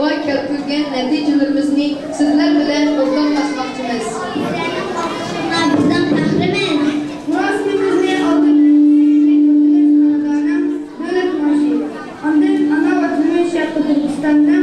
va keltirgan natijalarimizni sizlar bilan o'rtoqlashmoqchimiz. Bizdan faxrimiz. Munosibimizni oldik. Davlat maoshi. Ondan ana vatani Sharqi Turkistonda